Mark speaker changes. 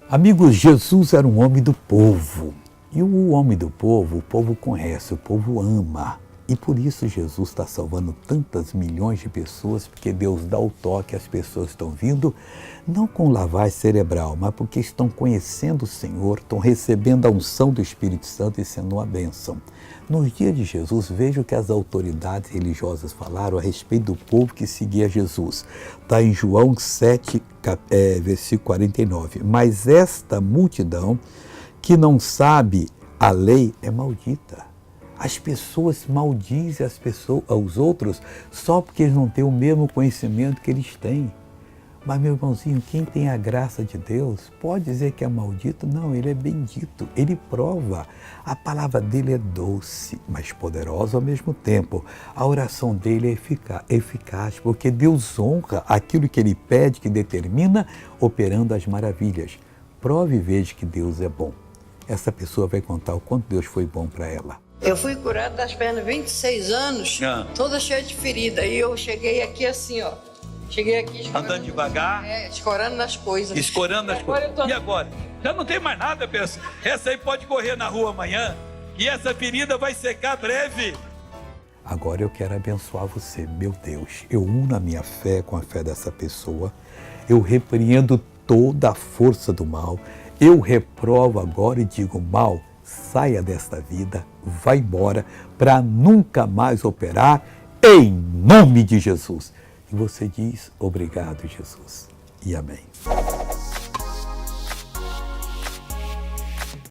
Speaker 1: Amigos, Jesus era um homem do povo. E o homem do povo, o povo conhece, o povo ama. E por isso Jesus está salvando tantas milhões de pessoas, porque Deus dá o toque, as pessoas estão vindo, não com lavagem cerebral, mas porque estão conhecendo o Senhor, estão recebendo a unção do Espírito Santo e sendo uma bênção. Nos dias de Jesus, veja o que as autoridades religiosas falaram a respeito do povo que seguia Jesus. Está em João 7, versículo 49. Mas esta multidão que não sabe a lei é maldita. As pessoas maldizem aos outros só porque eles não têm o mesmo conhecimento que eles têm. Mas, meu irmãozinho, quem tem a graça de Deus pode dizer que é maldito? Não, ele é bendito, ele prova. A palavra dele é doce, mas poderosa ao mesmo tempo. A oração dele é eficaz, porque Deus honra aquilo que ele pede, que determina, operando as maravilhas. Prove e veja que Deus é bom. Essa pessoa vai contar o quanto Deus foi bom para ela.
Speaker 2: Eu fui curada das pernas 26 anos, toda cheia de ferida. E eu cheguei aqui assim, ó. Cheguei aqui
Speaker 3: andando devagar.
Speaker 2: Escorando nas coisas.
Speaker 3: Escorando nas coisas. E agora? Já não tem mais nada, pensa. Essa aí pode correr na rua amanhã e essa ferida vai secar breve.
Speaker 1: Agora eu quero abençoar você, meu Deus. Eu uno a minha fé com a fé dessa pessoa. Eu repreendo toda a força do mal. Eu reprovo agora e digo: mal, saia desta vida, vá embora, para nunca mais operar, em nome de Jesus. E você diz: obrigado, Jesus. E amém.